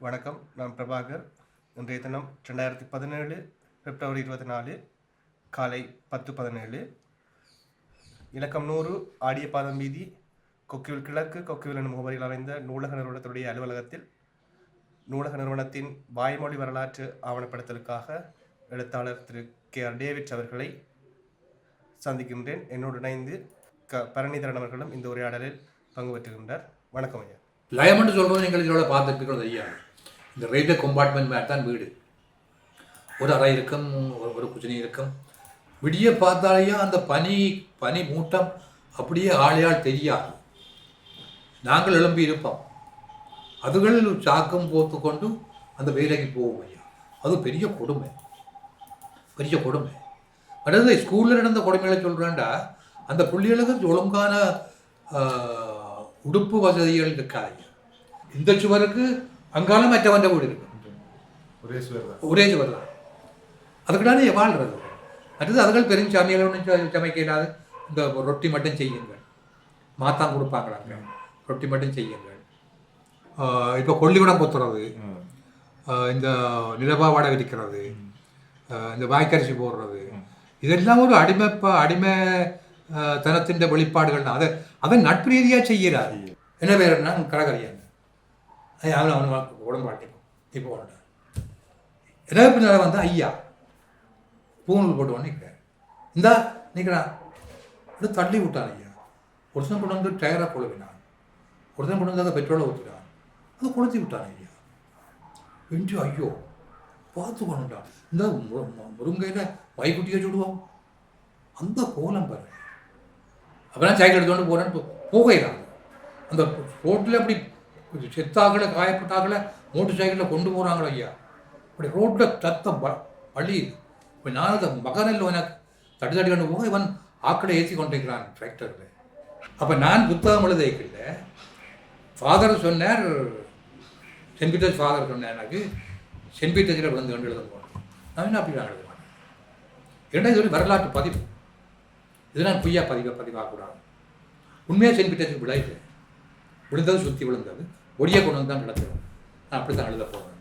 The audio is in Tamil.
வணக்கம். நான் பிரபாகர். இன்றைய தினம் 2017 பிப்ரவரி 24 காலை 10:17. இலக்கம் 100 ஆடியபாதம் வீதி, கொக்கிவில் கிழக்கு, கொக்கிவில் எனும் முகவரியில் அமைந்த நூலக நிறுவனத்துடைய அலுவலகத்தில் நூலக நிறுவனத்தின் வாய்மொழி வரலாற்று ஆவணப்படுத்தலுக்காக எழுத்தாளர் திரு K.R. டேவிட் அவர்களை சந்திக்கின்றேன். என்னோடு இணைந்து பரணிதரன் அவர்களும் இந்த உரையாடலில் பங்கு பெற்றுகின்றார். வணக்கம் ஐயா. லயம்னு சொல்கிறது நீங்கள் இதோட பார்த்துருக்கிறது ஐயா. இந்த ரயில்வே கம்பார்ட்மெண்ட் மாதிரி தான் வீடு. ஒரு அறை இருக்கும், ஒரு குச்சினி இருக்கும். விடிய பார்த்தாலேயே அந்த பனி மூட்டம் அப்படியே ஆளையால் தெரியாது. நாங்கள் எழும்பி இருப்போம். அதுகள் சாக்கம் போத்து கொண்டு அந்த வேலைக்கு போவோம் ஐயா. அது பெரிய கொடுமை. அடுத்தது ஸ்கூலில் நடந்த கொடுமைகளை சொல்கிறேன்டா, அந்த பிள்ளைகளுக்கு ஒழுங்கான உடுப்பு வசதிகள் இருக்காது. இந்த சுவருக்கு அங்காலும் மற்றவன் வீடு இருக்கு, ஒரே சுவர் தான். அதுக்கிட்டானே வாழ்றது. அடுத்தது அதுகள் பெருஞ்சாமியில் ஒன்றும் சமைக்க இல்லாது இந்த ரொட்டி மட்டும் செய்யுங்கள், மாத்தான் கொடுப்பாங்களாங்க, ரொட்டி மட்டும் செய்யுங்கள். இப்போ கொல்லிகுடம் கொத்துறது, இந்த நிலபாவாடை விரிக்கிறது, இந்த வாய்க்கரிசி போடுறது, இதெல்லாம் ஒரு அடிமைத்தனத்தின் வெளிப்பாடுகள் தான். அதை நட்பு ரீதியாக செய்கிறார். என்ன பேருன்னா கடற்கரையாங்க அவன் உடம்பு வாட்டிக்கும். இப்போ ஏதாவது பின்னால் வந்து ஐயா பூணூல் போட்டு வந்து நிற்கிறேன். இந்தா நிற்கிறான், இப்படி தள்ளி விட்டான் ஐயா. ஒருத்தன் கொண்டு வந்து டயராக கொழுவினான், ஒருத்தன் கொண்டு வந்து அதை பெட்ரோலை ஊற்றினான், அதை கொளுத்தி விட்டான் ஐயா. வெஞ்சு ஐயோ பார்த்து கொண்டுட்டான். இந்த முருங்கையில் வைக்குட்டியை சுடுவோம் அந்த கோலம் பாரு. அப்போலாம் சைக்கிள் எடுத்துகிட்டு போகிறேன்னு போகிறாங்க. அந்த ரோட்டில் அப்படி செத்தாக்களை காயப்பட்டாக்களை மோட்டர் சைக்கிளில் கொண்டு போகிறாங்களோ ஐயா. அப்படி ரோட்டில் சத்தம் வழியுது. இப்போ நான் அந்த மகனில் எனக்கு தட்டி கொண்டு போக இவன் ஆக்களை ஏற்றி கொண்டிருக்கிறான் டிராக்டரில். அப்போ நான் புத்தகம் எழுதிக்கல, ஃபாதர் சொன்னார், சென்ட் பீட்டர்ஸ் ஃபாதர் சொன்னார், எனக்கு சென்ட் பீட்டர்ஸில் விழுந்து கொண்டு எழுத போகிறேன். நான் அப்படி நான் எழுதுவேன். இரண்டாவது சொல்லி வரலாற்று பதிவு, இது நான் பொய்யா பதிவாகக்கூடாது. உண்மையாக சென்ட் பீட்டர்ஸுக்கு விளையாது, விழுந்தது சுற்றி விழுந்தது, ஒடியை கொண்டு வந்து தான் நடத்துகிறோம். நான் அப்படி தான் எழுத போகிறேன்.